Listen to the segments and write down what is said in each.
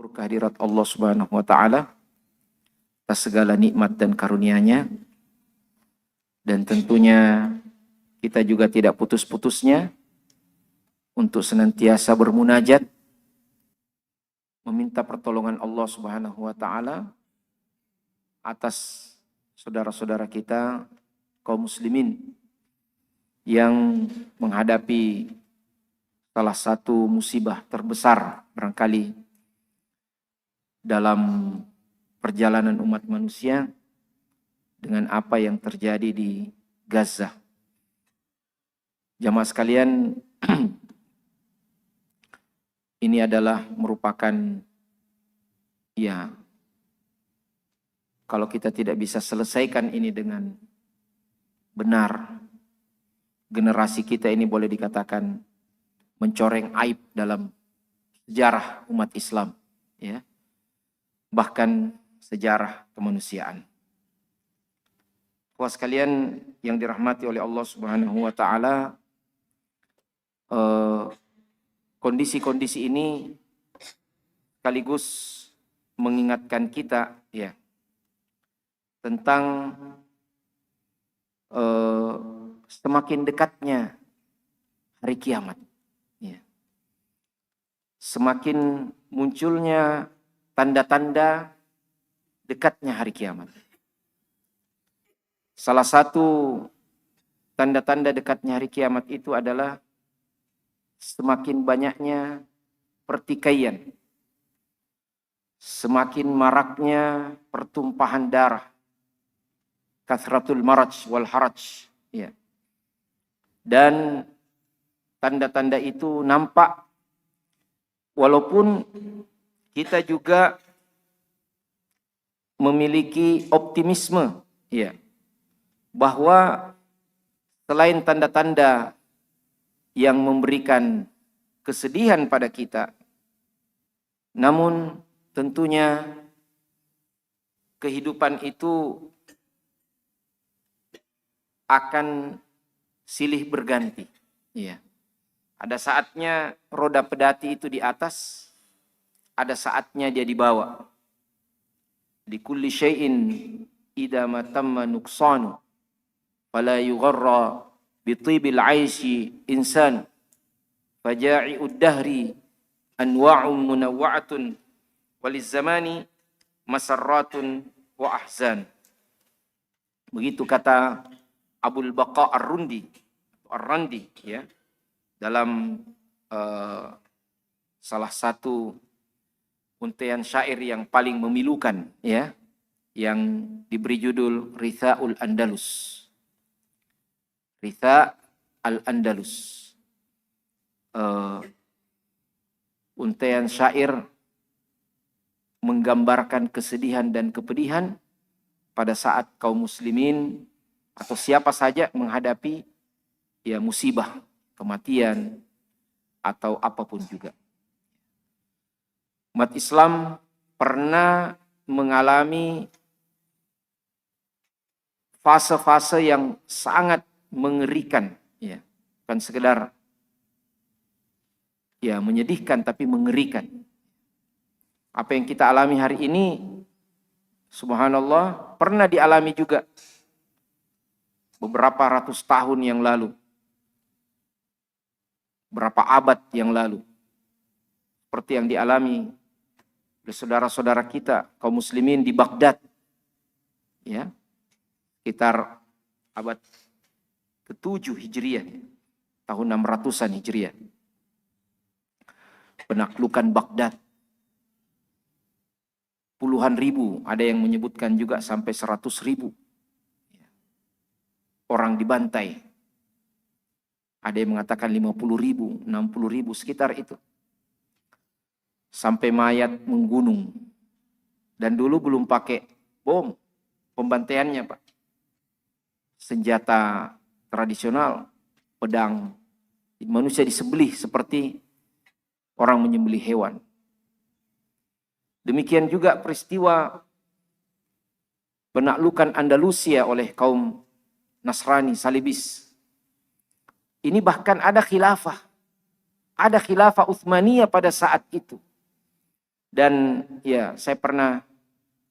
bersyukur kehadirat Allah Subhanahu wa taala atas segala nikmat dan karunia-Nya. Dan tentunya kita juga tidak putus-putusnya untuk senantiasa bermunajat, meminta pertolongan Allah Subhanahu wa taala atas saudara-saudara kita kaum muslimin yang menghadapi salah satu musibah terbesar barangkali dalam perjalanan umat manusia dengan apa yang terjadi di Gaza. Jamaah sekalian, ini adalah merupakan, kalau kita tidak bisa selesaikan ini dengan benar, generasi kita ini boleh dikatakan mencoreng aib dalam sejarah umat Islam, ya, bahkan sejarah kemanusiaan. Puas sekalian yang dirahmati oleh Allah Subhanahu wa taala, kondisi-kondisi ini sekaligus mengingatkan kita tentang semakin dekatnya hari kiamat. Semakin munculnya tanda-tanda dekatnya hari kiamat. Salah satu tanda-tanda dekatnya hari kiamat itu adalah semakin banyaknya pertikaian, semakin maraknya pertumpahan darah, kathratul maraj wal haraj. Dan tanda-tanda itu nampak walaupun kita juga memiliki optimisme, bahwa selain tanda-tanda yang memberikan kesedihan pada kita, namun tentunya kehidupan itu akan silih berganti. Ada saatnya roda pedati itu di atas, ada saatnya dia di bawah. Di kulli syai'in idza ma tamma nuqsanu fala yugharra bi tibil 'aishi insan faja'i'ud dahri anwa'un munawwa'atun waliz zamani masarratun wa ahzan. Begitu kata Abul Baqa Ar-Randi dalam salah satu untaian syair yang paling memilukan, yang diberi judul Ritha'ul Andalus. Ritha' al-Andalus. Untaian syair menggambarkan kesedihan dan kepedihan pada saat kaum muslimin atau siapa saja menghadapi musibah, kematian, atau apapun juga. Umat Islam pernah mengalami fase-fase yang sangat mengerikan, bukan sekedar menyedihkan tapi mengerikan. Apa yang kita alami hari ini, subhanallah, pernah dialami juga beberapa ratus tahun yang lalu, berapa abad yang lalu, seperti yang dialami oleh saudara-saudara kita kaum muslimin di Baghdad, sekitar abad ke-7 Hijriah, tahun 600-an Hijriah. Penaklukan Baghdad, puluhan ribu, ada yang menyebutkan juga sampai 100.000 orang dibantai. Ada yang mengatakan 50.000, 60.000, sekitar itu. Sampai mayat menggunung. Dan dulu belum pakai bom pembantaiannya, Pak. Senjata tradisional, pedang. Manusia disembelih seperti orang menyembelih hewan. Demikian juga peristiwa penaklukan Andalusia oleh kaum Nasrani, Salibis. Ini bahkan ada khilafah Utsmaniyah pada saat itu. Dan ya, saya pernah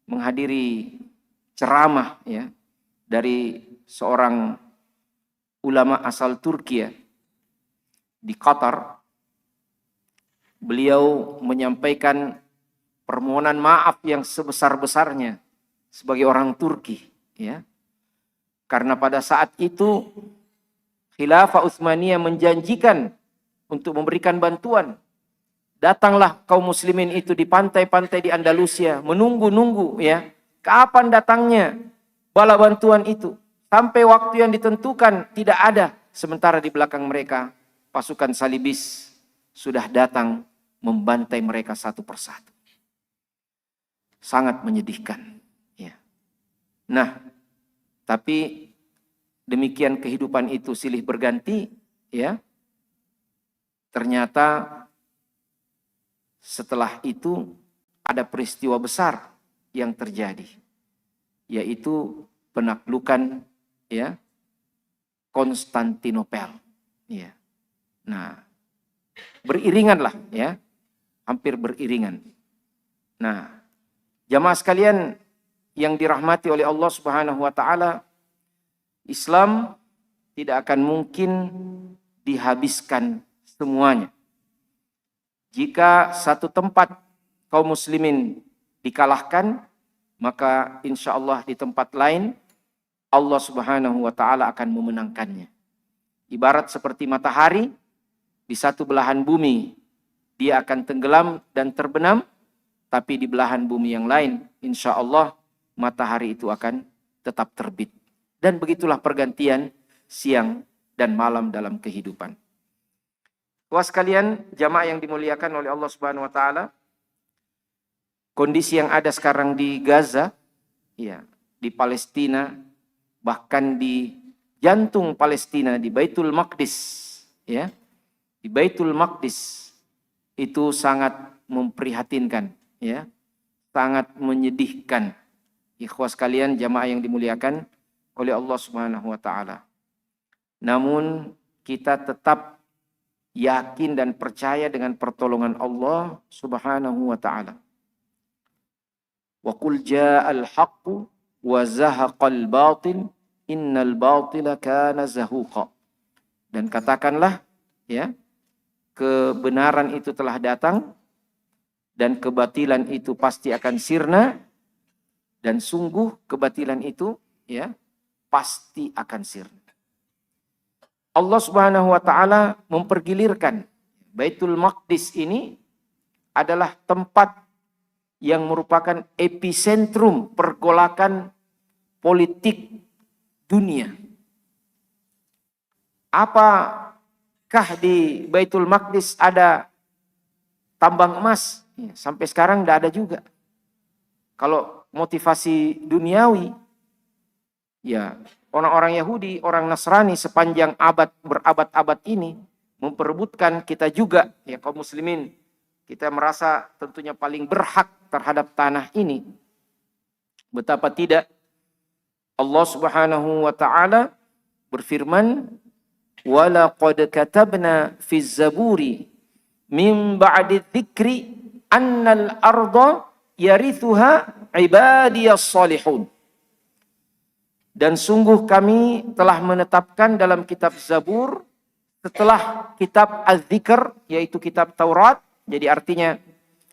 menghadiri ceramah ya dari seorang ulama asal Turki ya, di Qatar. Beliau menyampaikan permohonan maaf yang sebesar-besarnya sebagai orang Turki ya. Karena pada saat itu Khilafah Utsmaniyah menjanjikan untuk memberikan bantuan. Datanglah kaum muslimin itu di pantai-pantai di Andalusia, menunggu-nunggu ya, kapan datangnya bala bantuan itu. Sampai waktu yang ditentukan tidak ada. Sementara di belakang mereka pasukan salibis sudah datang membantai mereka satu persatu. Sangat menyedihkan ya. Nah, tapi demikian kehidupan itu silih berganti ya. Ternyata setelah itu ada peristiwa besar yang terjadi, yaitu penaklukan ya Konstantinopel ya. Nah, beriringan lah ya, hampir beriringan. Nah, jamaah sekalian yang dirahmati oleh Allah Subhanahu wa taala, Islam tidak akan mungkin dihabiskan semuanya. Jika satu tempat kaum muslimin dikalahkan, maka insya Allah di tempat lain Allah Subhanahu wa taala akan memenangkannya. Ibarat seperti matahari, di satu belahan bumi dia akan tenggelam dan terbenam, tapi di belahan bumi yang lain insya Allah matahari itu akan tetap terbit. Dan begitulah pergantian siang dan malam dalam kehidupan. Tuas sekalian, jamaah yang dimuliakan oleh Allah Subhanahu wa taala, kondisi yang ada sekarang di Gaza, ya, di Palestina, bahkan di jantung Palestina, di Baitul Maqdis, ya. Di Baitul Maqdis itu sangat memprihatinkan, ya. Sangat menyedihkan. Ikhwas sekalian, jamaah yang dimuliakan oleh Allah Subhanahu wa taala. Namun kita tetap yakin dan percaya dengan pertolongan Allah Subhanahu wa taala. Wa qul ja'al haqqu wa zahaqal batil innal batila kana zahuqa. Dan katakanlah ya, kebenaran itu telah datang dan kebatilan itu pasti akan sirna, dan sungguh kebatilan itu ya pasti akan sirna. Allah Subhanahu wa taala mempergilirkan Baitul Maqdis ini adalah tempat yang merupakan epicentrum pergolakan politik dunia. Apakah di Baitul Maqdis ada tambang emas? Ya, sampai sekarang tidak ada juga. Kalau motivasi duniawi, ya orang-orang Yahudi, orang Nasrani sepanjang berabad-abad ini memperebutkan kita juga, ya kaum muslimin. Kita merasa tentunya paling berhak terhadap tanah ini. Betapa tidak Allah Subhanahu wa taala berfirman, "Wa laqad katabna fi zaburi min ba'di dzikri annal arda yarithuha ibadiyas salihun." Dan sungguh kami telah menetapkan dalam kitab Zabur setelah kitab Az-Zikr, yaitu kitab Taurat. Jadi artinya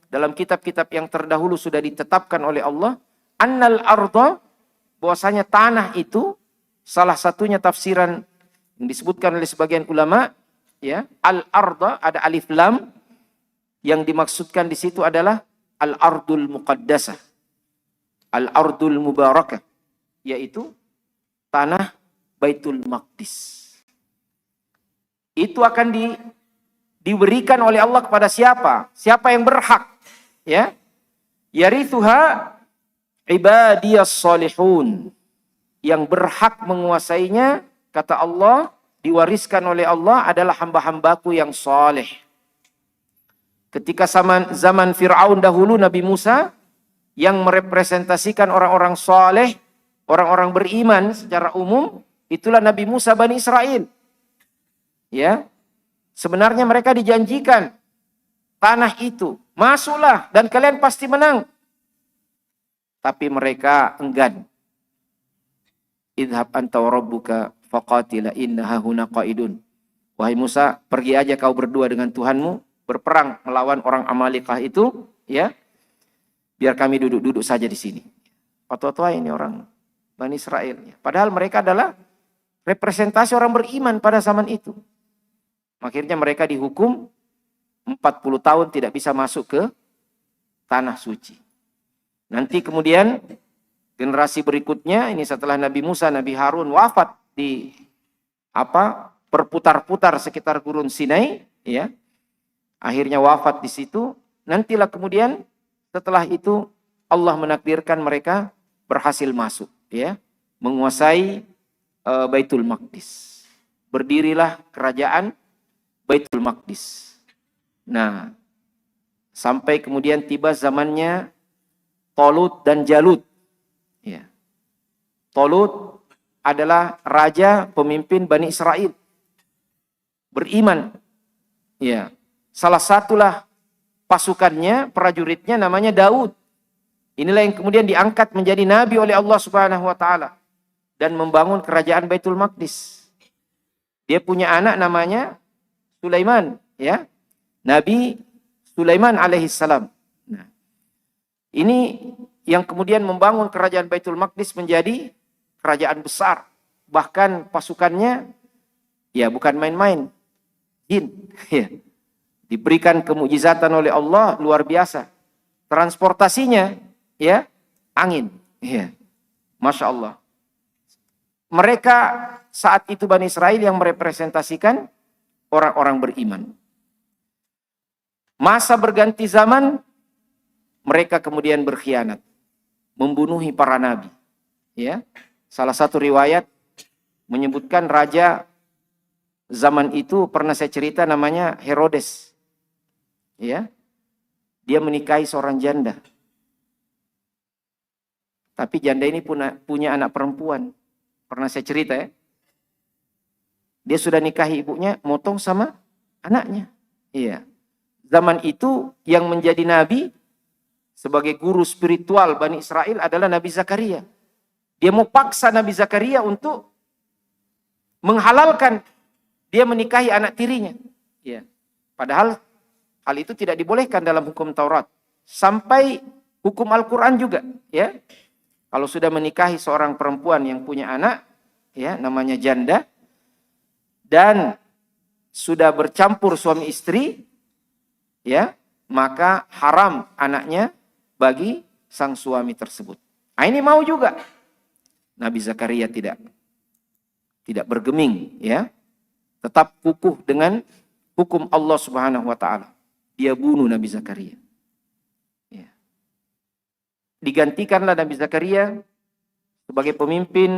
dalam kitab-kitab yang terdahulu sudah ditetapkan oleh Allah, annal arda, bahwasanya tanah itu, salah satunya tafsiran yang disebutkan oleh sebagian ulama, ya, al-arda ada alif lam, yang dimaksudkan di situ adalah al-ardul muqaddasah, al-ardul mubarakah, yaitu tanah Baitul Maqdis. Itu akan diberikan oleh Allah kepada siapa? Siapa yang berhak? Ya, yarithuha ibadiyas salihun. Yang berhak menguasainya, kata Allah, diwariskan oleh Allah adalah hamba-hambaku yang saleh. Ketika zaman Fir'aun dahulu, Nabi Musa yang merepresentasikan orang-orang saleh, orang-orang beriman secara umum, itulah Nabi Musa Bani Israel. Ya, sebenarnya mereka dijanjikan tanah itu Masuklah dan kalian pasti menang. Tapi mereka enggan. Idhab anta wa rabbuka faqatila inna hahuna qaidun. Wahai Musa, pergi aja kau berdua dengan Tuhanmu, berperang melawan orang Amalikah itu, ya. Biar kami duduk-duduk saja di sini. Fatwa ini orang Bani Israel. Padahal mereka adalah representasi orang beriman pada zaman itu. Akhirnya mereka dihukum 40 tahun tidak bisa masuk ke tanah suci. Nanti kemudian generasi berikutnya, ini setelah Nabi Musa, Nabi Harun wafat di berputar-putar sekitar Gurun Sinai, ya. Akhirnya wafat di situ. Nantilah kemudian setelah itu Allah menakdirkan mereka berhasil masuk, ya, menguasai Baitul Maqdis. Berdirilah kerajaan Baitul Maqdis. Nah, sampai kemudian tiba zamannya Talut dan Jalut. Ya. Talut adalah raja pemimpin Bani Israel. Beriman. Ya. Salah satulah pasukannya, prajuritnya namanya Daud. Inilah yang kemudian diangkat menjadi nabi oleh Allah Subhanahu wa taala dan membangun kerajaan Baitul Maqdis. Dia punya anak namanya Sulaiman, ya. Nabi Sulaiman alaihissalam. Nah, ini yang kemudian membangun kerajaan Baitul Maqdis menjadi kerajaan besar. Bahkan pasukannya ya bukan main-main. Jin. Ya. Diberikan kemujizatan oleh Allah luar biasa. Transportasinya ya angin. Ya. Masya Allah. Mereka saat itu Bani Israel yang merepresentasikan orang-orang beriman. Masa berganti zaman, mereka kemudian berkhianat, membunuhi para nabi. Ya, salah satu riwayat menyebutkan raja zaman itu pernah saya cerita namanya Herodes. Ya, dia menikahi seorang janda. Tapi janda ini punya anak perempuan. Pernah saya cerita ya. Dia sudah nikahi ibunya, motong sama anaknya. Iya. Zaman itu yang menjadi nabi sebagai guru spiritual Bani Israel adalah Nabi Zakaria. Dia mau paksa Nabi Zakaria untuk menghalalkan dia menikahi anak tirinya. Ya. Padahal hal itu tidak dibolehkan dalam hukum Taurat. Sampai hukum Al-Quran juga. Ya. Kalau sudah menikahi seorang perempuan yang punya anak, ya, namanya janda, dan sudah bercampur suami istri, ya, maka haram anaknya bagi sang suami tersebut. Nah, ini mau juga. Nabi Zakaria tidak bergeming, ya. Tetap kukuh dengan hukum Allah Subhanahu wa taala. Dia bunuh Nabi Zakaria. Ya. Digantikanlah Nabi Zakaria sebagai pemimpin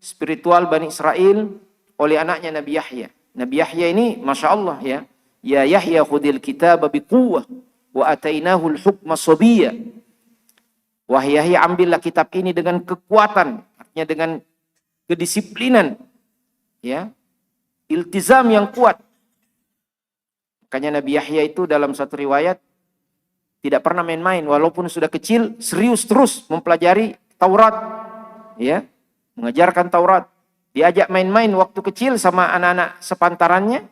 spiritual Bani Israel oleh anaknya Nabi Yahya. Nabi Yahya ini Masya Allah ya. Ya Yahya khudil kitaba biquwwah wa atainahu al-hukma sabiyya. Wahai Yahya, ambillah kitab ini dengan kekuatan, artinya dengan kedisiplinan, ya, iltizam yang kuat. Makanya Nabi Yahya itu dalam satu riwayat tidak pernah main-main, walaupun sudah kecil, serius terus mempelajari Taurat, ya, mengajarkan Taurat. Diajak main-main waktu kecil sama anak-anak sepantarannya,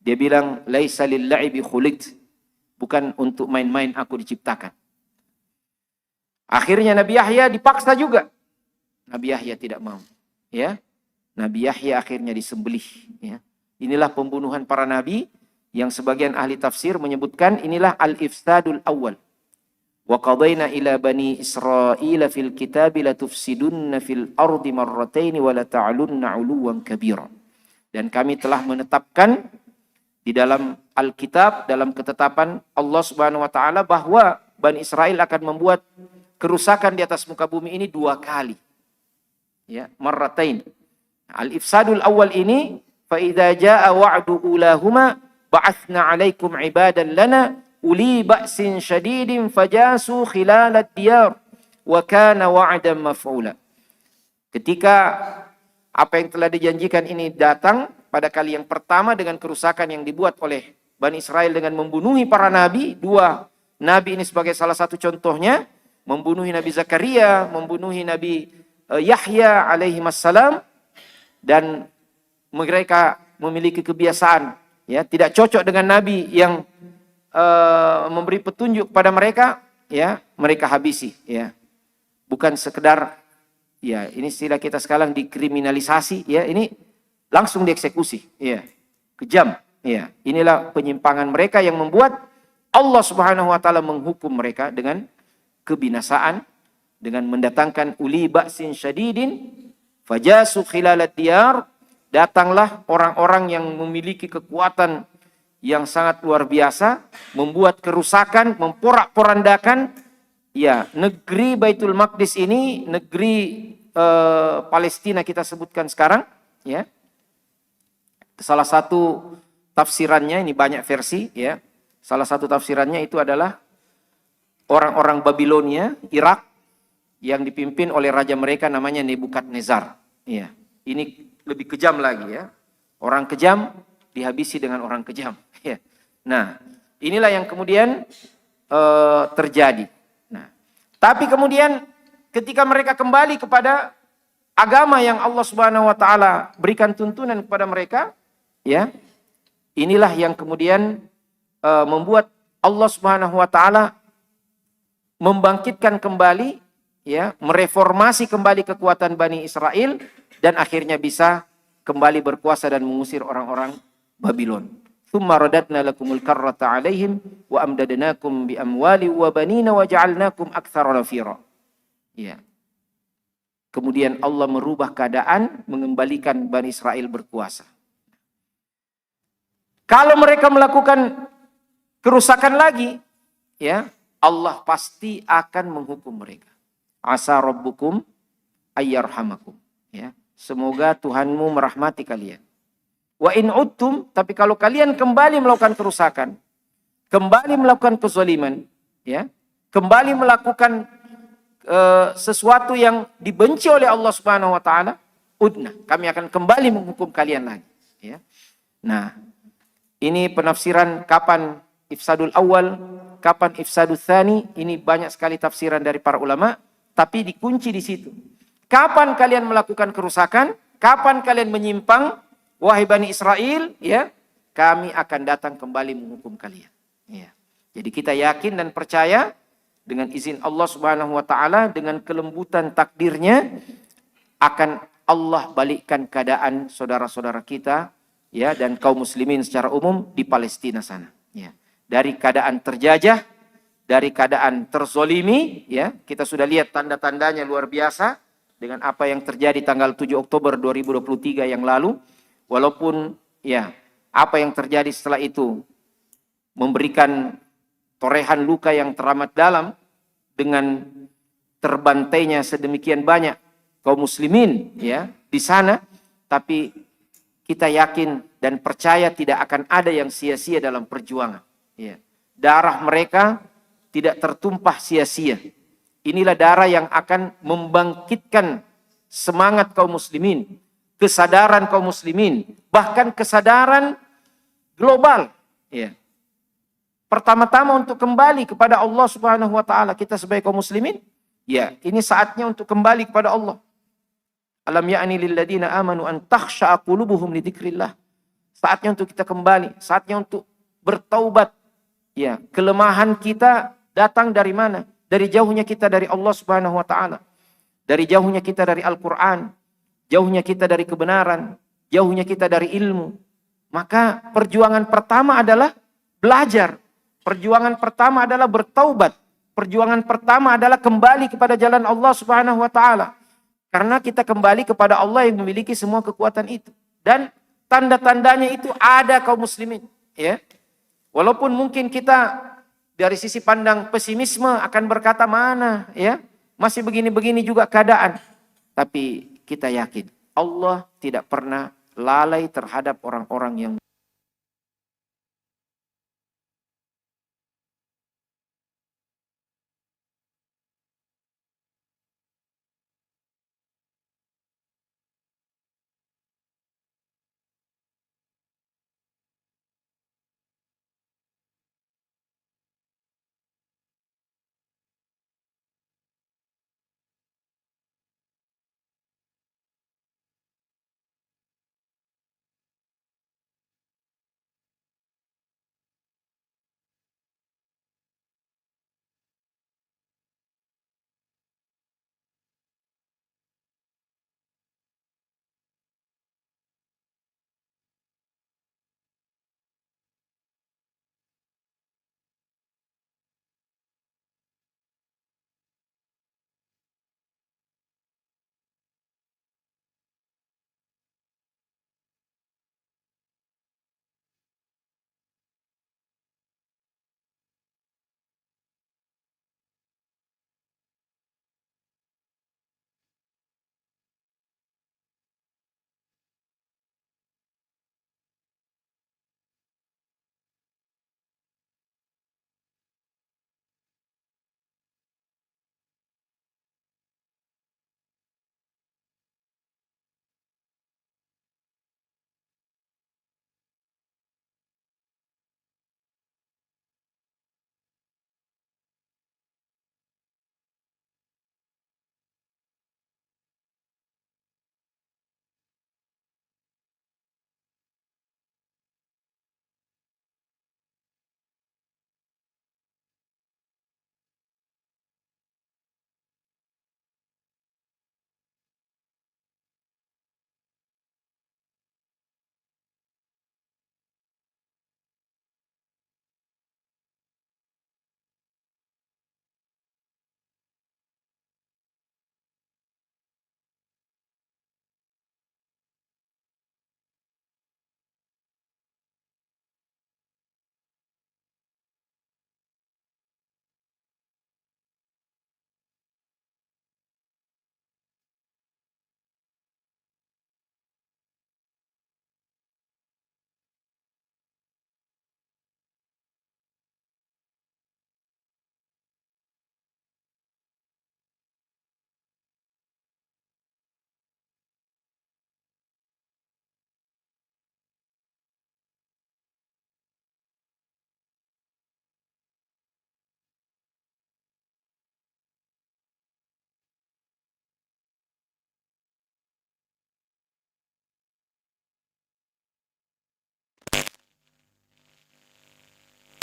dia bilang, laisa lil-la'ibi khuliqt, bukan untuk main-main aku diciptakan. Akhirnya Nabi Yahya dipaksa juga. Nabi Yahya tidak mau, ya. Nabi Yahya akhirnya disembelih, ya. Inilah pembunuhan para nabi yang sebagian ahli tafsir menyebutkan inilah al-ifsadul awal. Wa qadayna ila bani Israila fil kitabi la tufsidunna fil ardi marrataini wa la ta'lunna 'uluwan kabira. Dan kami telah menetapkan di dalam Alkitab, dalam ketetapan Allah Subhanahu wa taala bahwa Bani Israel akan membuat kerusakan di atas muka bumi ini 2 kali. Ya, marratain. Al-ifsadul awal ini fa idza jaa wa'du ulahuma ba'athna 'alaikum 'ibadan lana uli ba'sin syadidin fajasu khilalad diyar wa kana wa'dan maf'ula. Ketika apa yang telah dijanjikan ini datang pada kali yang pertama dengan kerusakan yang dibuat oleh Bani Israel dengan membunuhi para nabi. Dua nabi ini sebagai salah satu contohnya. Membunuhi Nabi Zakaria, membunuhi Nabi Yahya alaihi wassalam. Dan mereka memiliki kebiasaan, ya, tidak cocok dengan nabi yang memberi petunjuk pada mereka, ya, mereka habisi, ya. Bukan sekedar, ya, ini istilah kita sekarang dikriminalisasi, ya, ini langsung dieksekusi, ya, kejam, ya. Inilah penyimpangan mereka yang membuat Allah Subhanahu wa taala menghukum mereka dengan kebinasaan, dengan mendatangkan uli ba'sin syadidin fajasu khilalat diyar. Datanglah orang-orang yang memiliki kekuatan yang sangat luar biasa, membuat kerusakan, memporak-porandakan, ya, negeri Baitul Maqdis ini, negeri Palestina kita sebutkan sekarang, ya. Salah satu tafsirannya, ini banyak versi, ya. Salah satu tafsirannya itu adalah orang-orang Babilonia, Irak, yang dipimpin oleh raja mereka namanya Nebukadnezar. Ya, ini lebih kejam lagi, ya. Orang kejam dihabisi dengan orang kejam. Ya. Nah, inilah yang kemudian terjadi. Nah, tapi kemudian ketika mereka kembali kepada agama yang Allah Subhanahu wa taala berikan tuntunan kepada mereka, ya. Inilah yang kemudian membuat Allah Subhanahu wa taala membangkitkan kembali, ya, mereformasi kembali kekuatan Bani Israel dan akhirnya bisa kembali berkuasa dan mengusir orang-orang Babylon. Tsumma radadna lakumul karrata 'alaihim wa amdadnakum bi amwali wa banina wa ja'alnakum aktsara nafira. Ya. Kemudian Allah merubah keadaan, mengembalikan Bani Israel berkuasa. Kalau mereka melakukan kerusakan lagi, ya, Allah pasti akan menghukum mereka. Asa rabbukum ayyarhamakum, ya. Semoga Tuhanmu merahmati kalian. Wa in uttum, tapi kalau kalian kembali melakukan kerusakan, kembali melakukan kezaliman, ya, kembali melakukan sesuatu yang dibenci oleh Allah Subhanahu wa taala, udna, kami akan kembali menghukum kalian lagi, ya. Nah, ini penafsiran kapan ifsadul awal, kapan ifsadul tsani, ini banyak sekali tafsiran dari para ulama, tapi dikunci di situ. Kapan kalian melakukan kerusakan? Kapan kalian menyimpang? Wahai Bani Israel, ya, kami akan datang kembali menghukum kalian. Ya. Jadi kita yakin dan percaya dengan izin Allah Subhanahu wa taala, dengan kelembutan takdirnya, akan Allah balikkan keadaan saudara-saudara kita, ya, dan kaum muslimin secara umum di Palestina sana, ya. Dari keadaan terjajah, dari keadaan terzolimi, ya, kita sudah lihat tanda-tandanya luar biasa dengan apa yang terjadi tanggal 7 Oktober 2023 yang lalu. Walaupun, ya, apa yang terjadi setelah itu memberikan torehan luka yang teramat dalam dengan terbantainya sedemikian banyak kaum muslimin, ya, di sana, tapi kita yakin dan percaya tidak akan ada yang sia-sia dalam perjuangan, ya. Darah mereka tidak tertumpah sia-sia. Inilah darah yang akan membangkitkan semangat kaum muslimin, kesadaran kaum muslimin, bahkan kesadaran global, ya. Pertama-tama untuk kembali kepada Allah Subhanahu wa taala, kita sebagai kaum muslimin, ya, ini saatnya untuk kembali kepada Allah. Alam ya'ni lil ladzina amanu an takhsha'a qulubuhum li dzikrillah. Saatnya untuk kita kembali, saatnya untuk bertaubat. Ya, kelemahan kita datang dari mana? Dari jauhnya kita dari Allah Subhanahu wa taala. Dari jauhnya kita dari Al-Qur'an, jauhnya kita dari kebenaran, jauhnya kita dari ilmu. Maka perjuangan pertama adalah belajar. Perjuangan pertama adalah bertaubat. Perjuangan pertama adalah kembali kepada jalan Allah Subhanahu wa taala. Karena kita kembali kepada Allah yang memiliki semua kekuatan itu. Dan tanda-tandanya itu ada kaum muslimin, ya. Walaupun mungkin kita dari sisi pandang pesimisme akan berkata mana, ya, masih begini-begini juga keadaan. Tapi kita yakin Allah tidak pernah lalai terhadap orang-orang yang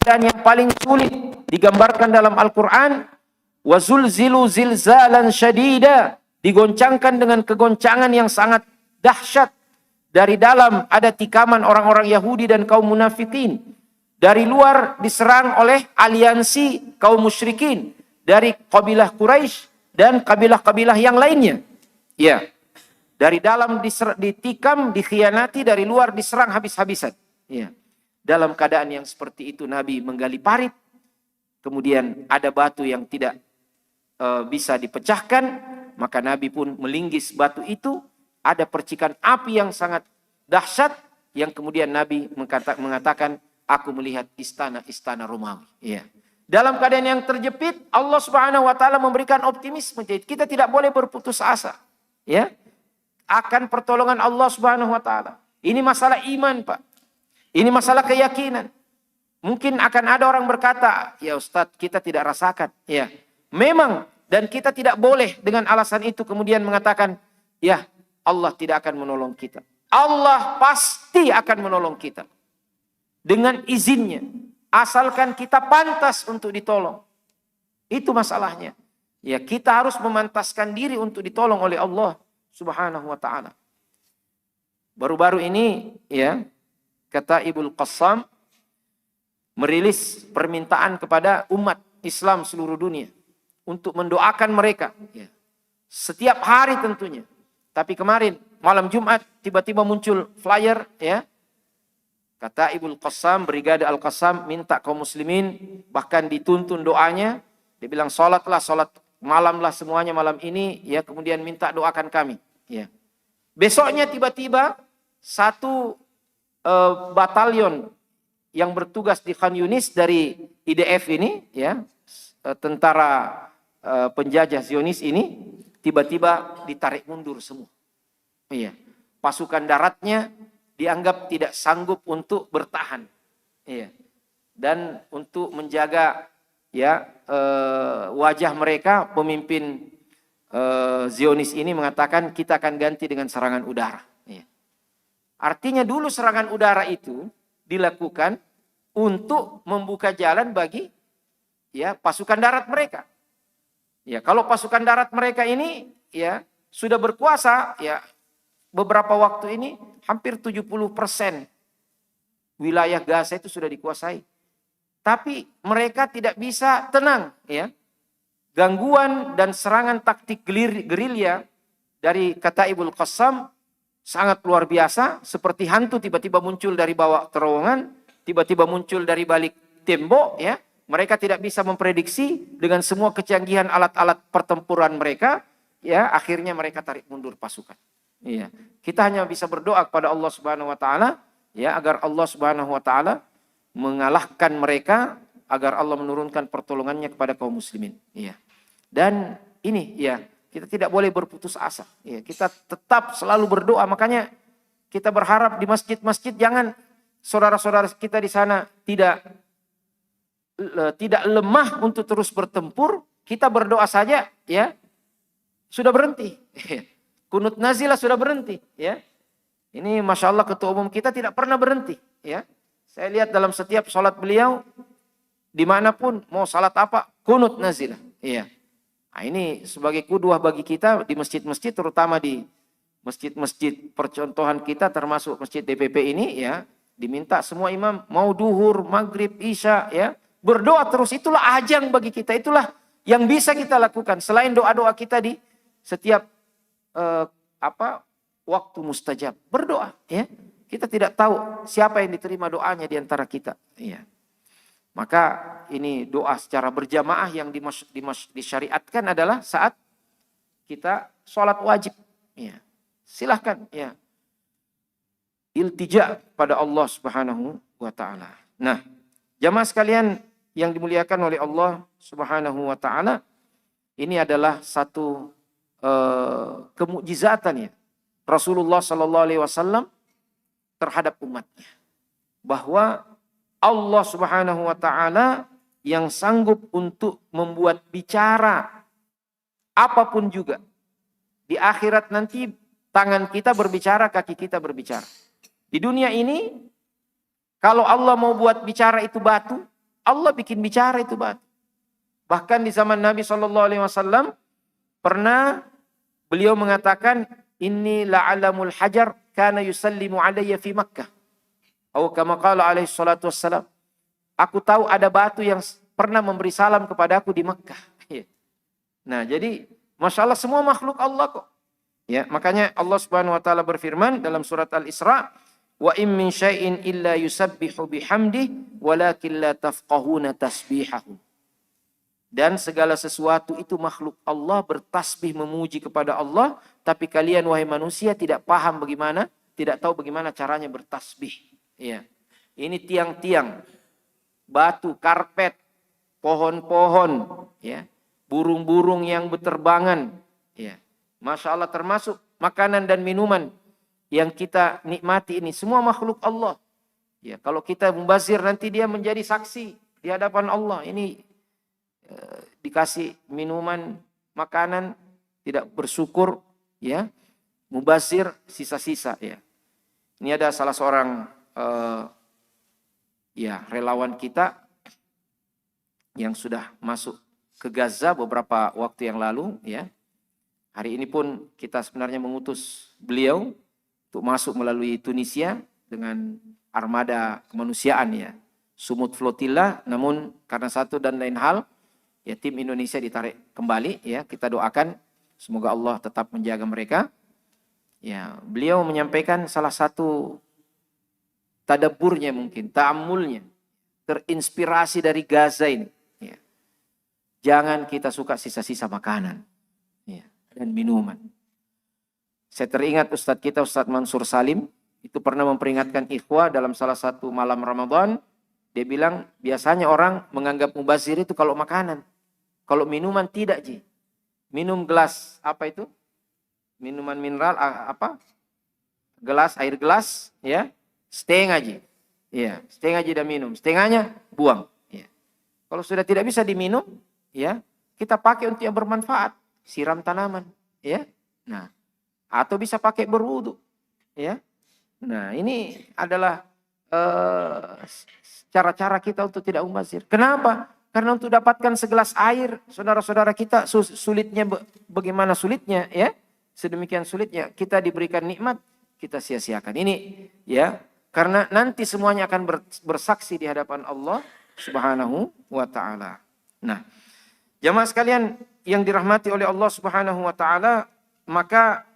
keadaan yang paling sulit digambarkan dalam Al-Quran. Wa zulzilu zilzalan syadida, digoncangkan dengan kegoncangan yang sangat dahsyat. Dari dalam ada tikaman orang-orang Yahudi dan kaum munafikin. Dari luar diserang oleh aliansi kaum musyrikin dari kabilah Quraisy dan kabilah-kabilah yang lainnya. Ya. Dari dalam ditikam, dikhianati, dari luar diserang habis-habisan. Ya. Dalam keadaan yang seperti itu Nabi menggali parit. Kemudian ada batu yang tidak bisa dipecahkan, maka Nabi pun melinggis batu itu. Ada percikan api yang sangat dahsyat yang kemudian Nabi mengatakan, aku melihat istana-istana Romawi. Ya. Dalam keadaan yang terjepit, Allah Subhanahu wa taala memberikan optimisme. Jadi kita tidak boleh berputus asa, ya, akan pertolongan Allah Subhanahu wa taala. Ini masalah iman, Pak. Ini masalah keyakinan. Mungkin akan ada orang berkata, ya Ustadz, kita tidak rasakan. Ya, memang, dan kita tidak boleh dengan alasan itu kemudian mengatakan, ya, Allah tidak akan menolong kita. Allah pasti akan menolong kita. Dengan izinnya. Asalkan kita pantas untuk ditolong. Itu masalahnya. Ya, kita harus memantaskan diri untuk ditolong oleh Allah Subhanahu wa taala. Baru-baru ini, ya, kata Ibnu Qassam merilis permintaan kepada umat Islam seluruh dunia untuk mendoakan mereka. Ya. Setiap hari tentunya. Tapi kemarin malam Jumat tiba-tiba muncul flyer, ya. Kata Ibnu Qassam, Brigade Al-Qassam minta kaum muslimin, bahkan dituntun doanya. Dia bilang salat malamlah semuanya malam ini, ya, kemudian minta doakan kami, ya. Besoknya tiba-tiba satu batalion yang bertugas di Khan Yunis dari IDF ini, ya, tentara penjajah Zionis ini, tiba-tiba ditarik mundur semua. Iya. Pasukan daratnya dianggap tidak sanggup untuk bertahan. Iya. Dan untuk menjaga, ya, wajah mereka, pemimpin Zionis ini mengatakan kita akan ganti dengan serangan udara. Iya. Artinya dulu serangan udara itu dilakukan untuk membuka jalan bagi, ya, pasukan darat mereka. Ya, kalau pasukan darat mereka ini, ya, sudah berkuasa, ya, beberapa waktu ini hampir 70% wilayah Gaza itu sudah dikuasai. Tapi mereka tidak bisa tenang, ya. Gangguan dan serangan taktik gerilya dari kata Ibnu Qassam sangat luar biasa, seperti hantu tiba-tiba muncul dari bawah terowongan, tiba-tiba muncul dari balik tembok, ya. Mereka tidak bisa memprediksi dengan semua kecanggihan alat-alat pertempuran mereka, ya, akhirnya mereka tarik mundur pasukan. Iya. Kita hanya bisa berdoa kepada Allah Subhanahu wa taala, ya, agar Allah Subhanahu wa taala mengalahkan mereka, agar Allah menurunkan pertolongannya kepada kaum muslimin. Iya. Dan ini, ya, kita tidak boleh berputus asa. Ya, kita tetap selalu berdoa. Makanya kita berharap di masjid-masjid jangan saudara-saudara kita di sana tidak lemah untuk terus bertempur. Kita berdoa saja, ya, sudah berhenti. Kunut nazilah sudah berhenti, ya. Ini Masya Allah ketua umum kita tidak pernah berhenti, ya. Saya lihat dalam setiap sholat beliau, dimanapun mau salat apa, kunut nazilah, ya. Nah, ini sebagai kuduah bagi kita di masjid-masjid, terutama di masjid-masjid percontohan kita termasuk masjid DPP ini, ya, diminta semua imam mau duhur, maghrib, isya, ya, berdoa terus. Itulah ajang bagi kita, itulah yang bisa kita lakukan selain doa-doa kita di setiap waktu mustajab. Berdoa, ya. Kita tidak tahu siapa yang diterima doanya di antara kita, ya. Maka ini doa secara berjamaah yang disyariatkan adalah saat kita sholat wajib, ya. Silahkan, ya, iltija pada Allah Subhanahu wa taala. Nah, jamaah sekalian yang dimuliakan oleh Allah Subhanahu wa taala, ini adalah satu kemukjizatan, ya, Rasulullah sallallahu alaihi wasallam terhadap umatnya, bahwa Allah Subhanahu wa taala yang sanggup untuk membuat bicara apapun juga. Di akhirat nanti tangan kita berbicara, kaki kita berbicara. Di dunia ini kalau Allah mau buat bicara itu batu, Allah bikin bicara itu batu. Bahkan di zaman Nabi SAW pernah beliau mengatakan, inni la'alamul hajar kana yusallimu alayya fi Makkah. Atau kama qala alaihi salatu wassalam. Aku tahu ada batu yang pernah memberi salam kepadaku di Makkah. Nah, jadi Masya Allah semua makhluk Allah kok. Ya, makanya Allah Subhanahu wa taala berfirman dalam surat Al-Isra, wa in min syai'in illa yusabbihu bihamdihi walakin la tafqahuna tasbihahu. Dan segala sesuatu itu makhluk Allah bertasbih memuji kepada Allah, tapi kalian wahai manusia tidak paham bagaimana, tidak tahu bagaimana caranya bertasbih. Ya. Ini tiang-tiang, batu, karpet, pohon-pohon, ya, burung-burung yang berterbangan, ya. Masya Allah, termasuk makanan dan minuman yang kita nikmati ini semua makhluk Allah. Ya, kalau kita mubazir nanti dia menjadi saksi di hadapan Allah. Ini dikasih minuman, makanan, tidak bersyukur, ya, mubazir, sisa-sisa, ya. Ini ada salah seorang ya relawan kita yang sudah masuk ke Gaza beberapa waktu yang lalu, ya. Hari ini pun kita sebenarnya mengutus beliau untuk masuk melalui Tunisia dengan armada kemanusiaan, ya, Sumut Flotilla. Namun karena satu dan lain hal, ya, tim Indonesia ditarik kembali, ya. Kita doakan semoga Allah tetap menjaga mereka. Ya, beliau menyampaikan salah satu tadabburnya, mungkin ta'ammulnya, terinspirasi dari Gaza ini. Ya. Jangan kita suka sisa-sisa makanan, ya, dan minuman. Saya teringat Ustadz kita, Ustadz Mansur Salim, itu pernah memperingatkan ikhwah dalam salah satu malam Ramadan. Dia bilang biasanya orang menganggap mubazir itu kalau makanan. Kalau minuman tidak, Ji. Minum gelas, apa itu? Minuman mineral, apa? Gelas, air gelas, ya. Setengah, Ji. Ya, setengah Ji dah minum. Setengahnya buang. Ya. Kalau sudah tidak bisa diminum, ya, kita pakai untuk yang bermanfaat. Siram tanaman, ya. Nah, atau bisa pakai berwudu, ya. Nah, ini adalah cara-cara kita untuk tidak mubazir. Kenapa? Karena untuk dapatkan segelas air, saudara-saudara kita sulitnya, bagaimana sulitnya, ya. Sedemikian sulitnya kita diberikan nikmat, kita sia-siakan. Ini, ya, karena nanti semuanya akan bersaksi di hadapan Allah Subhanahu wa taala. Nah, jamaah sekalian yang dirahmati oleh Allah Subhanahu wa taala, maka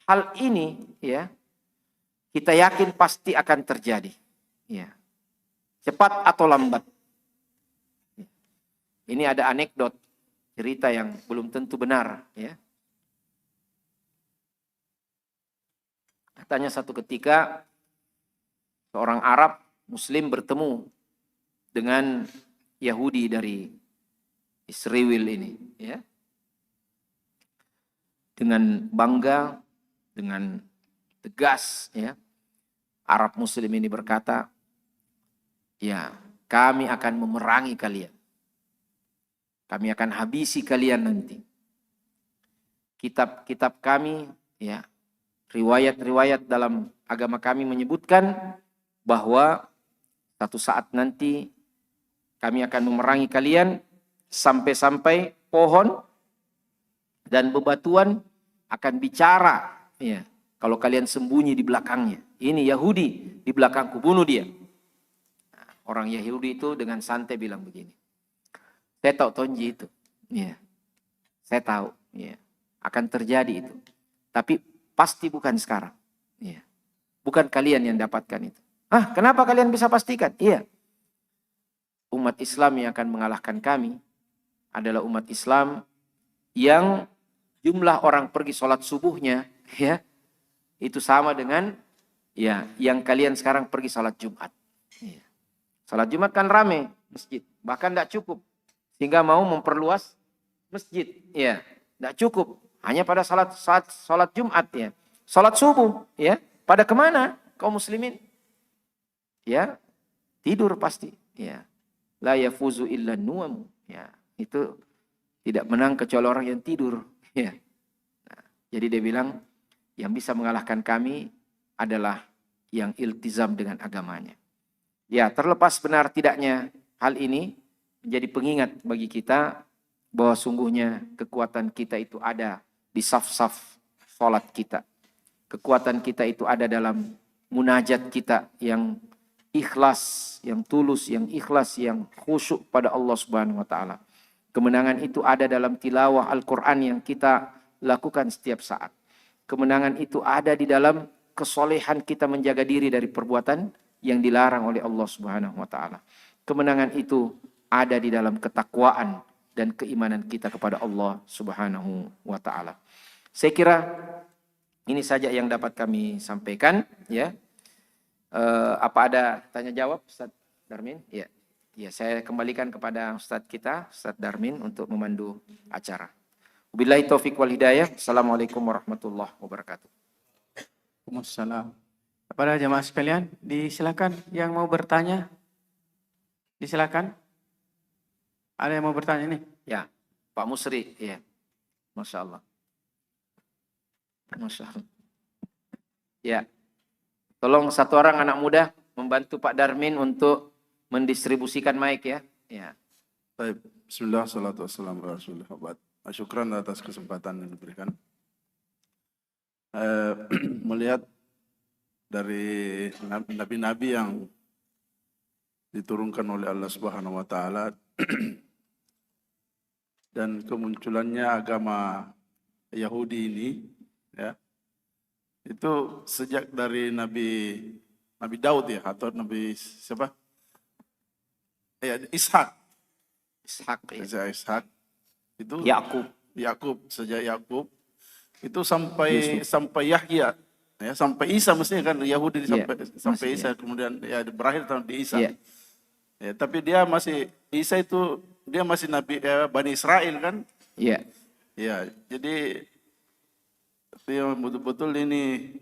hal ini, ya, kita yakin pasti akan terjadi, ya. Cepat atau lambat. Ini ada anekdot, cerita yang belum tentu benar, ya. Katanya satu ketika seorang Arab Muslim bertemu dengan Yahudi dari Israel ini, ya. Dengan bangga, dengan tegas, ya, Arab Muslim ini berkata, ya, kami akan memerangi kalian. Kami akan habisi kalian nanti. Kitab-kitab kami, ya, riwayat-riwayat dalam agama kami menyebutkan bahwa satu saat nanti kami akan memerangi kalian sampai-sampai pohon dan bebatuan akan bicara, ya, kalau kalian sembunyi di belakangnya. Ini Yahudi di belakangku, bunuh dia. Nah, orang Yahudi itu dengan santai bilang begini, saya tahu Tonji itu, ya, saya tahu, ya, akan terjadi itu, tapi pasti bukan sekarang, ya, bukan kalian yang dapatkan itu. Ah, kenapa kalian bisa pastikan? Iya, umat Islam yang akan mengalahkan kami adalah umat Islam yang jumlah orang pergi sholat subuhnya, ya, itu sama dengan, ya, yang kalian sekarang pergi sholat Jumat. Ya. Sholat Jumat kan rame masjid, bahkan tidak cukup, sehingga mau memperluas masjid. Ya, tidak cukup, hanya pada sholat Jumat, ya. Sholat subuh, ya, pada kemana kaum muslimin? Ya, tidur pasti. Ya, la yafuzu illa nuam. Ya, itu tidak menang kecuali orang yang tidur. Ya. Nah, jadi dia bilang yang bisa mengalahkan kami adalah yang iltizam dengan agamanya. Ya, terlepas benar tidaknya hal ini menjadi pengingat bagi kita bahwa sungguhnya kekuatan kita itu ada di saf-saf salat kita. Kekuatan kita itu ada dalam munajat kita yang ikhlas, yang tulus, yang ikhlas, yang khusyuk pada Allah Subhanahu wa taala. Kemenangan itu ada dalam tilawah Al-Qur'an yang kita lakukan setiap saat. Kemenangan itu ada di dalam kesolehan kita menjaga diri dari perbuatan yang dilarang oleh Allah Subhanahu wa taala. Kemenangan itu ada di dalam ketakwaan dan keimanan kita kepada Allah Subhanahu wa taala. Saya kira ini saja yang dapat kami sampaikan, ya. Apa ada tanya jawab, Ustaz Darmin? Ya. Ya, saya kembalikan kepada Ustaz kita, Ustaz Darmin, untuk memandu acara. Wabillahi taufiq wal hidayah. Assalamualaikum warahmatullahi wabarakatuh. Waalaikumsalam. Kepada jamaah sekalian, disilakan yang mau bertanya. Disilakan. Ada yang mau bertanya nih? Ya, Pak Musri, ya. Masya Allah. Masya Allah. Ya, tolong satu orang anak muda membantu Pak Darmin untuk mendistribusikan mic, ya. Ya. Baik, bismillah, salatu wassalamu ala rasulillah. Syukran atas kesempatan yang diberikan. Melihat dari nabi-nabi yang diturunkan oleh Allah Subhanahu wa taala dan kemunculannya agama Yahudi ini, ya, itu sejak dari Nabi Daud, ya, atau Nabi siapa? Ya, Ishak. Ya. Ishak itu Yakub, sejak Yakub itu sampai Yahya, ya, sampai Isa, mestinya kan Yahudi sampai Isa, kemudian ya berakhir di Isa. Ya. Ya, tapi Isa itu dia masih Nabi Bani Israel kan? Iya. Ya, jadi betul-betul ini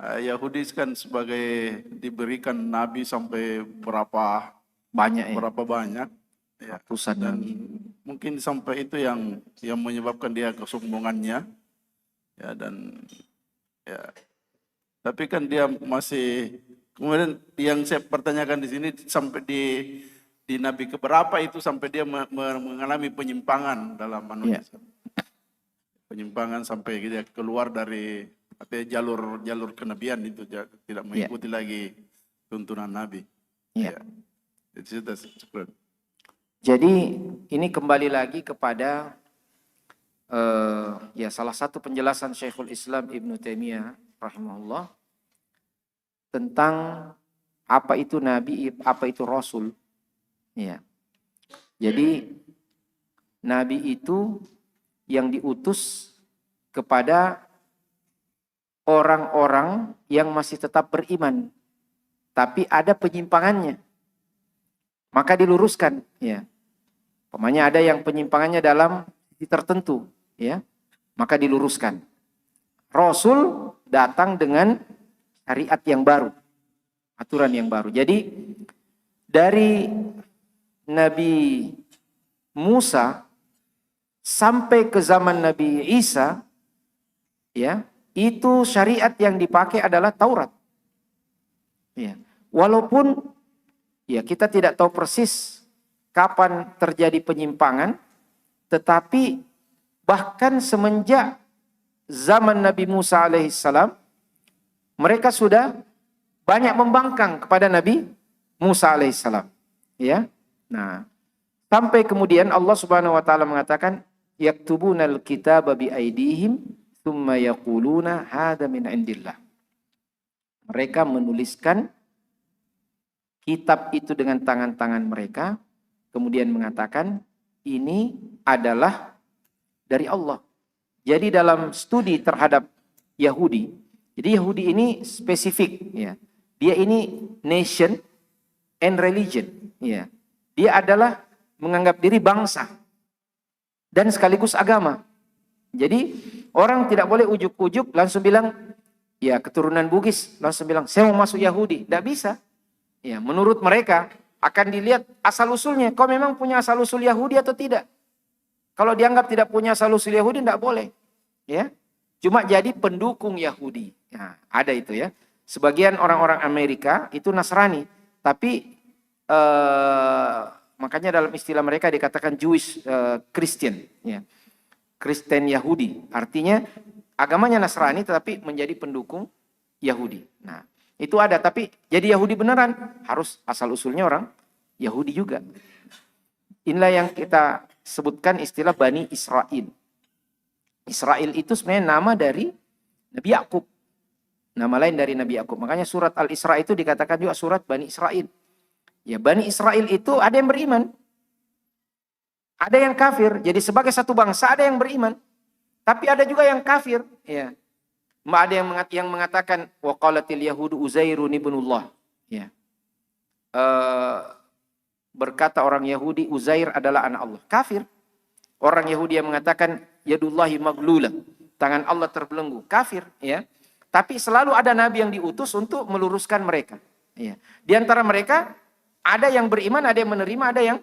Yahudi kan sebagai diberikan nabi sampai berapa Banyak, ya. berapa banyak, ya. Ratusan Dan nabi. mungkin sampai itu yang menyebabkan dia kesombongannya, ya, dan ya, tapi kan dia masih, kemudian yang saya pertanyakan di sini sampai di nabi keberapa itu sampai dia mengalami penyimpangan dalam manusia. Ya. Penyimpangan sampai dia keluar dari jalur kenabian itu, tidak mengikuti lagi tuntunan Nabi. Ya. Itu sudah. Jadi ini kembali lagi kepada ya salah satu penjelasan Syekhul Islam Ibnu Taimiyah rahimahullah tentang apa itu nabi, apa itu rasul. Ya. Jadi nabi itu yang diutus kepada orang-orang yang masih tetap beriman, tapi ada penyimpangannya, maka diluruskan, ya. Pokoknya ada yang penyimpangannya dalam sisi tertentu, ya, maka diluruskan. Rasul datang dengan syariat yang baru, aturan yang baru. Jadi dari Nabi Musa sampai ke zaman Nabi Isa, ya, itu syariat yang dipakai adalah Taurat. Ya. Walaupun ya kita tidak tahu persis kapan terjadi penyimpangan, tetapi bahkan semenjak zaman Nabi Musa alaihissalam, mereka sudah banyak membangkang kepada Nabi Musa alaihissalam. Ya. Nah, sampai kemudian Allah Subhanahu wa taala mengatakan yaktubunal kitaba bi aidihim tsumma yaquluna hadza min indillah. Mereka menuliskan kitab itu dengan tangan-tangan mereka, kemudian mengatakan ini adalah dari Allah. Jadi dalam studi terhadap Yahudi, jadi Yahudi ini spesifik, ya. Dia ini nation and religion, ya. Dia adalah menganggap diri bangsa dan sekaligus agama. Jadi orang tidak boleh ujuk-ujuk langsung bilang, ya keturunan Bugis, langsung bilang saya mau masuk Yahudi. Tidak bisa. Ya, menurut mereka akan dilihat asal usulnya. Kau memang punya asal usul Yahudi atau tidak? Kalau dianggap tidak punya asal usul Yahudi, tidak boleh. Ya, cuma jadi pendukung Yahudi. Nah, ada itu, ya. Sebagian orang-orang Amerika itu Nasrani, Tapi makanya dalam istilah mereka dikatakan Jewish Christian, ya. Kristen Yahudi. Artinya agamanya Nasrani tetapi menjadi pendukung Yahudi. Nah, itu ada, tapi jadi Yahudi beneran harus asal usulnya orang Yahudi juga. Inilah yang kita sebutkan istilah Bani Israel. Israel itu sebenarnya nama dari Nabi Yakub. Nama lain dari Nabi Yakub. Makanya surat Al-Isra itu dikatakan juga surat Bani Israel. Ya, Bani Israel itu ada yang beriman. Ada yang kafir. Jadi sebagai satu bangsa ada yang beriman. Tapi ada juga yang kafir. Ya. Ada yang mengatakan waqalatil yahudu Uzairun ibnullah. Ya. Berkata orang Yahudi Uzair adalah anak Allah. Kafir. Orang Yahudi yang mengatakan yadullahi maglula. Tangan Allah terbelenggu. Kafir. Ya. Tapi selalu ada nabi yang diutus untuk meluruskan mereka. Ya. Di antara mereka ada yang beriman, ada yang menerima, ada yang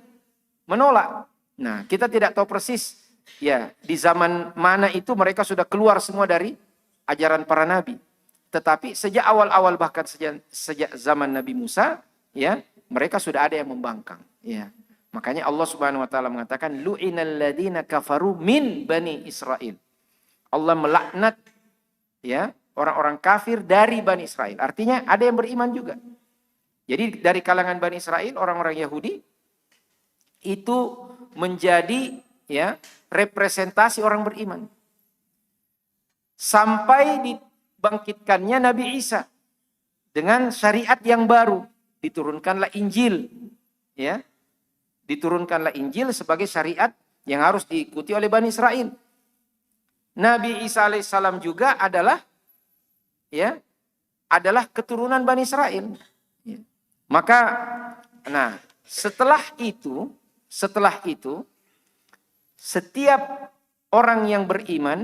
menolak. Nah, kita tidak tahu persis ya di zaman mana itu mereka sudah keluar semua dari ajaran para nabi. Tetapi sejak awal-awal bahkan sejak zaman Nabi Musa, ya, mereka sudah ada yang membangkang, ya. Makanya Allah Subhanahu wa taala mengatakan lu'inal ladzina kafaru min bani Israil. Allah melaknat ya orang-orang kafir dari Bani Israel. Artinya ada yang beriman juga. Jadi dari kalangan Bani Israel, orang-orang Yahudi itu menjadi ya representasi orang beriman. Sampai dibangkitkannya Nabi Isa dengan syariat yang baru, diturunkanlah Injil, ya. Diturunkanlah Injil sebagai syariat yang harus diikuti oleh Bani Israel. Nabi Isa alaihissalam juga adalah keturunan Bani Israel. Ya. Maka, nah, setelah itu, setiap orang yang beriman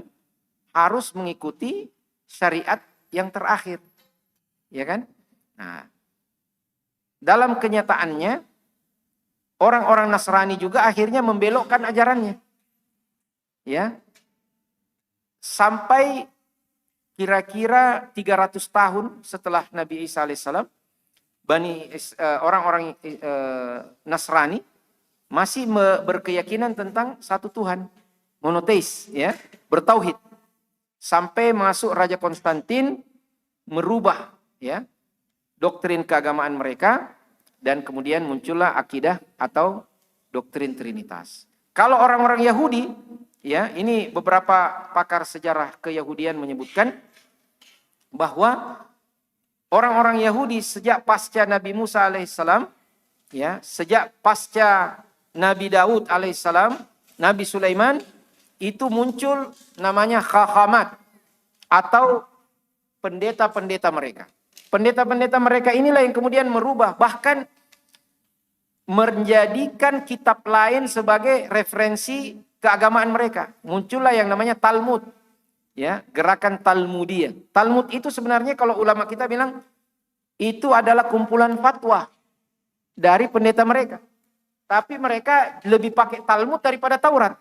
harus mengikuti syariat yang terakhir. Ya kan? Nah, dalam kenyataannya, orang-orang Nasrani juga akhirnya membelokkan ajarannya. Ya. Sampai kira-kira 300 tahun setelah Nabi Isa alaihissalam, orang-orang Nasrani masih berkeyakinan tentang satu Tuhan, monoteis, ya, bertauhid. Sampai masuk Raja Konstantin merubah ya doktrin keagamaan mereka dan kemudian muncullah akidah atau doktrin Trinitas. Kalau orang-orang Yahudi, ya, ini beberapa pakar sejarah keyahudian menyebutkan bahwa orang-orang Yahudi sejak pasca Nabi Musa alaihissalam, ya, sejak pasca Nabi Daud alaihissalam, Nabi Sulaiman, itu muncul namanya khahamat atau pendeta-pendeta mereka. Pendeta-pendeta mereka inilah yang kemudian merubah, bahkan menjadikan kitab lain sebagai referensi keagamaan mereka. Muncullah yang namanya Talmud. Ya, gerakan Talmudiyah. Talmud itu sebenarnya kalau ulama kita bilang itu adalah kumpulan fatwa dari pendeta mereka. Tapi mereka lebih pakai Talmud daripada Taurat.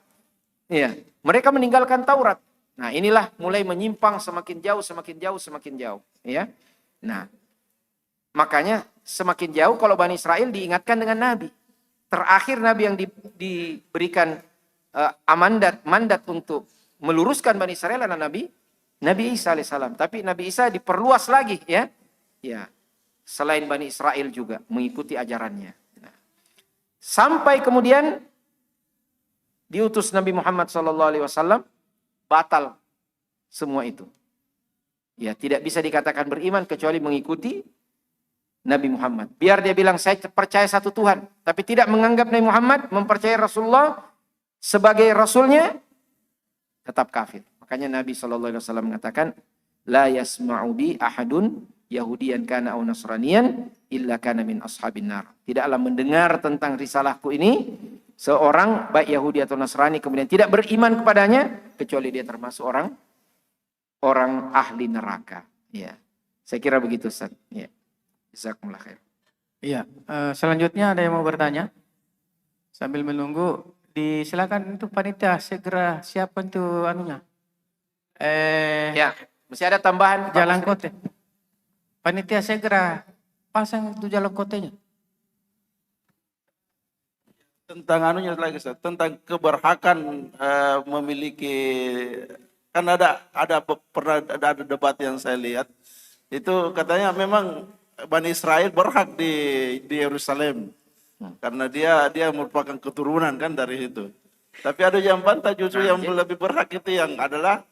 Ya, mereka meninggalkan Taurat. Nah, inilah mulai menyimpang semakin jauh, semakin jauh. Ya, nah, makanya semakin jauh kalau Bani Israel diingatkan dengan Nabi. Terakhir Nabi yang diberikan mandat untuk meluruskan Bani Israel adalah Nabi Isa alaihissalam. Tapi Nabi Isa diperluas lagi, ya. Ya, selain Bani Israel juga mengikuti ajarannya. Nah, sampai kemudian diutus Nabi Muhammad SAW, batal semua itu. Ya, tidak bisa dikatakan beriman kecuali mengikuti Nabi Muhammad. Biar dia bilang saya percaya satu Tuhan, tapi tidak menganggap Nabi Muhammad, mempercayai Rasulullah sebagai Rasulnya, tetap kafir. Makanya Nabi SAW mengatakan, la yasma'u bi ahadun Yahudiyan kana au Nasraniyan illa kana min ashabin nar. Tidaklah mendengar tentang risalahku ini seorang baik Yahudi atau Nasrani kemudian tidak beriman kepadanya kecuali dia termasuk orang ahli neraka. Ya. Saya kira begitu, Ustaz. Ya. Jazakumullah khair. Iya, selanjutnya ada yang mau bertanya? Sambil menunggu, silakan untuk panitia segera siapkan tuh anunya. Ya, masih ada tambahan jalan kote. Panitia segera pasang itu jalan kotenya. tentang anunya lagi Ustaz, tentang keberhakan memiliki, kan pernah ada debat yang saya lihat itu katanya memang Bani Israel berhak di Yerusalem karena dia merupakan keturunan kan dari itu. Tapi ada yang bantah justru yang lebih berhak itu yang adalah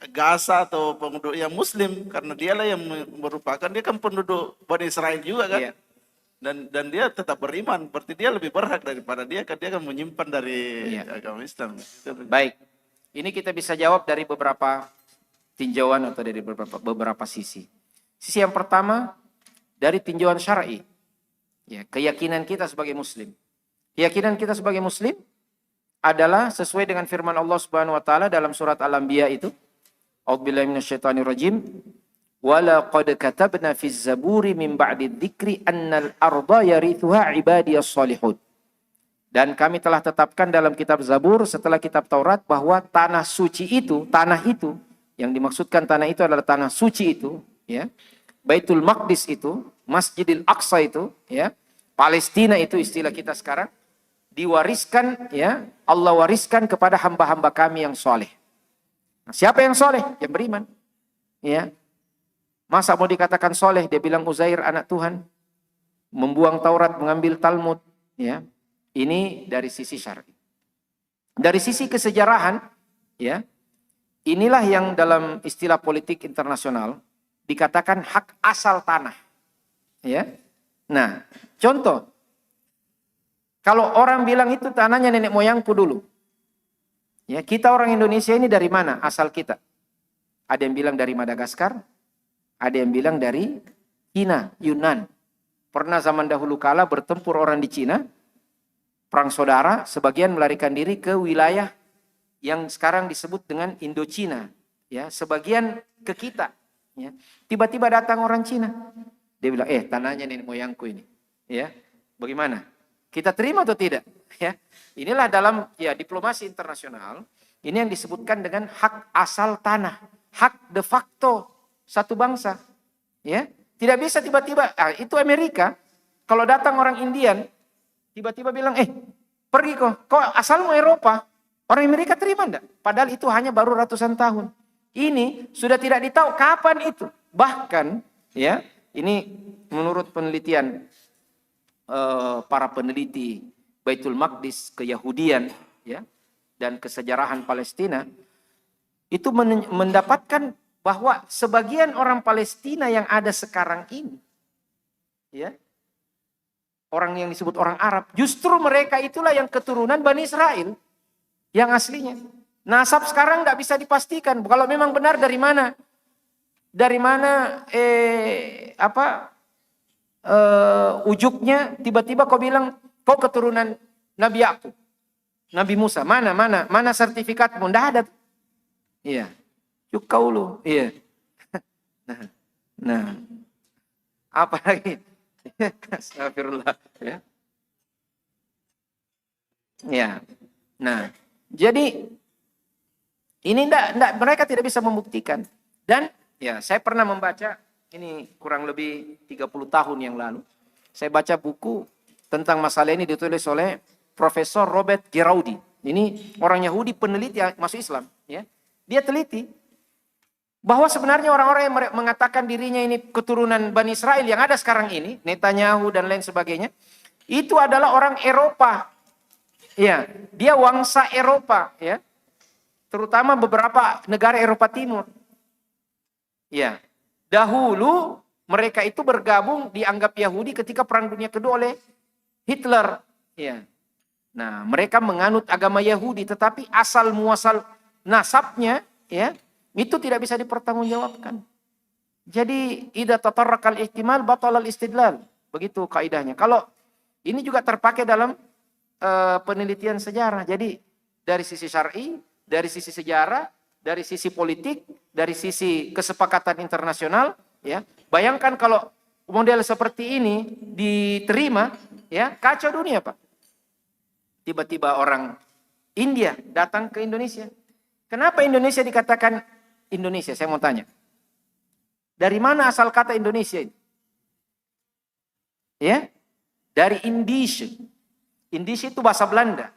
Gaza atau penduduk yang Muslim karena dialah yang merupakan, dia kan penduduk Bani Israel juga kan. Iya. Dan dia tetap beriman, berarti dia lebih berhak daripada dia kan dia kan menyimpan dari agama Islam. Baik, ini kita bisa jawab dari beberapa tinjauan atau dari beberapa sisi. Sisi yang pertama dari tinjauan syar'i, ya, keyakinan kita sebagai Muslim. Keyakinan kita sebagai Muslim adalah sesuai dengan firman Allah Subhanahu Wa Taala dalam surat Al-Anbiya itu. A'udzubillahi minasyaitonirrajim. Walaqad katabna fiz zaburi min ba'di dzikri annal arda yarithuha ibadiyas salihun. Dan kami telah tetapkan dalam kitab Zabur setelah kitab Taurat bahwa tanah itu yang dimaksudkan tanah itu adalah tanah suci itu, ya. Baitul Maqdis itu, Masjidil Aqsa itu, ya. Palestina itu istilah kita sekarang diwariskan, ya. Allah wariskan kepada hamba-hamba kami yang soleh. Nah, siapa yang soleh? Yang beriman, ya. Masa mau dikatakan soleh, dia bilang Uzair anak Tuhan, membuang Taurat, mengambil Talmud, ya. Ini dari sisi syar'i. Dari sisi kesejarahan, ya, inilah yang dalam istilah politik internasional dikatakan hak asal tanah, ya. Nah, contoh, kalau orang bilang itu tanahnya nenek moyangku dulu, ya, kita orang Indonesia ini dari mana asal kita? Ada yang bilang dari Madagaskar. Ada yang bilang dari Cina, Yunan. Pernah zaman dahulu kala bertempur orang di Cina, perang saudara, sebagian melarikan diri ke wilayah yang sekarang disebut dengan Indochina, ya, sebagian ke kita, ya. Tiba-tiba datang orang Cina. Dia bilang, tanahnya nenek moyangku ini, ya. Bagaimana? Kita terima atau tidak? Ya. Inilah dalam diplomasi internasional, ini yang disebutkan dengan hak asal tanah, hak de facto satu bangsa, ya. Tidak bisa tiba-tiba, itu Amerika, kalau datang orang Indian, tiba-tiba bilang, pergi kok asalmu Eropa, orang Amerika terima enggak? Padahal itu hanya baru ratusan tahun. Ini sudah tidak ditahu kapan itu. Bahkan, ya, ini menurut penelitian para peneliti Baitul Maqdis, keyahudian, ya, dan kesejarahan Palestina, itu mendapatkan bahwa sebagian orang Palestina yang ada sekarang ini, ya, orang yang disebut orang Arab, justru mereka itulah yang keturunan Bani Israel yang aslinya. Nasab sekarang nggak bisa dipastikan kalau memang benar dari mana ujuknya. Tiba-tiba kau bilang kau keturunan Nabi Yakub, Nabi Musa, mana sertifikatmu? Nggak ada. Iya. Yukaulu, iya. Nah, apa lagi? Astagfirullah, ya. Ya. Nah, jadi ini mereka tidak bisa membuktikan. Dan ya, saya pernah membaca ini kurang lebih 30 tahun yang lalu. Saya baca buku tentang masalah ini ditulis oleh Profesor Robert Geraudi. Ini orang Yahudi peneliti masuk Islam, ya. Dia teliti bahwa sebenarnya orang-orang yang mengatakan dirinya ini keturunan Bani Israel yang ada sekarang ini, Netanyahu dan lain sebagainya, itu adalah orang Eropa. Ya, dia wangsa Eropa, ya. Terutama beberapa negara Eropa Timur. Ya. Dahulu mereka itu bergabung dianggap Yahudi ketika Perang Dunia Kedua oleh Hitler, ya. Nah, mereka menganut agama Yahudi tetapi asal muasal nasabnya, ya, itu tidak bisa dipertanggungjawabkan. Jadi idza tatarraqal ihtimal batalal istidlal. Begitu kaidahnya. Kalau ini juga terpakai dalam penelitian sejarah. Jadi dari sisi syar'i, dari sisi sejarah, dari sisi politik, dari sisi kesepakatan internasional, ya. Bayangkan kalau model seperti ini diterima, ya, kacau dunia, Pak. Tiba-tiba orang India datang ke Indonesia. Kenapa Indonesia dikatakan Indonesia? Saya mau tanya. Dari mana asal kata Indonesia ini? Ya, dari Indonesia. Indis itu bahasa Belanda.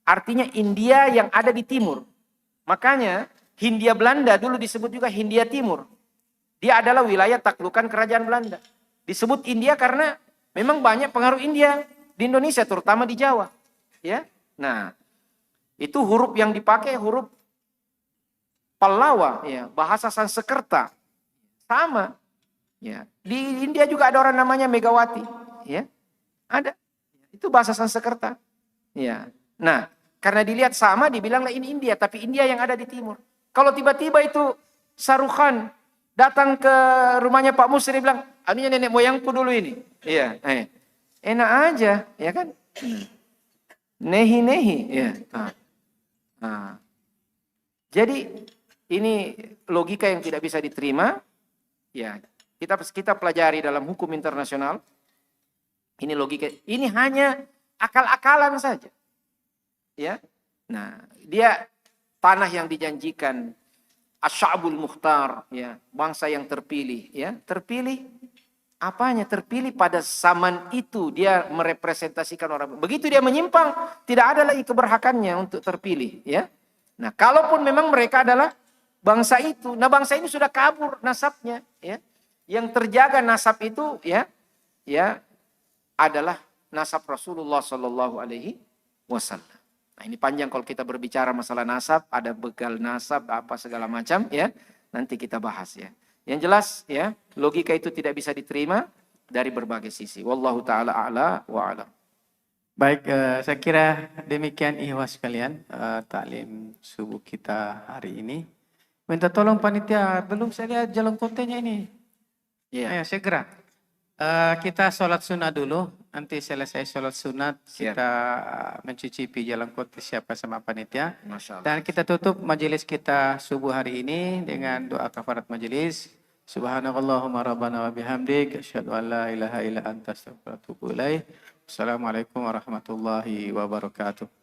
Artinya India yang ada di timur. Makanya Hindia Belanda dulu disebut juga Hindia Timur. Dia adalah wilayah taklukan kerajaan Belanda. Disebut India karena memang banyak pengaruh India di Indonesia, terutama di Jawa. Ya, nah itu huruf yang dipakai huruf Pallawa, ya, bahasa Sanskerta sama. Ya, di India juga ada orang namanya Megawati, ya, ada. Itu bahasa Sanskerta. Ya, nah karena dilihat sama, dibilanglah ini India, tapi India yang ada di timur. Kalau tiba-tiba itu Sarukhan datang ke rumahnya Pak Musri bilang, "Ini nenek moyangku dulu ini." Iya, enak aja, ya kan? Nehi-nehi, ya. Nah. Jadi ini logika yang tidak bisa diterima. Ya, kita pelajari dalam hukum internasional. Ini logika, ini hanya akal-akalan saja. Ya. Nah, dia tanah yang dijanjikan Asy'abul Mukhtar, ya, bangsa yang terpilih, ya. Terpilih apanya? Terpilih pada zaman itu dia merepresentasikan orang. Begitu dia menyimpang, tidak ada lagi keberhakannya untuk terpilih, ya. Nah, kalaupun memang mereka adalah bangsa itu, nah bangsa ini sudah kabur nasabnya, ya. Yang terjaga nasab itu, ya, adalah nasab Rasulullah Shallallahu Alaihi Wasallam. Nah, ini panjang kalau kita berbicara masalah nasab, ada begal nasab, apa segala macam, ya. Nanti kita bahas, ya. Yang jelas, ya, logika itu tidak bisa diterima dari berbagai sisi. Wallahu taala a'la wa a'lam. Baik, saya kira demikian ikhwas sekalian taklim subuh kita hari ini. Minta tolong panitia, belum saya lihat jalan kontenya ini. Ya. Segera. Kita sholat sunnah dulu. Nanti selesai sholat sunat kita mencicipi jalan kote siapa sama panitia. Masya Allah. Dan kita tutup majelis kita subuh hari ini dengan doa kafarat majelis. Subhanakallahumma rabbana wa bihamdik asyhadu an la ilaha illa anta astaghfiruka wa atubu ilaik. Assalamualaikum warahmatullahi wabarakatuh.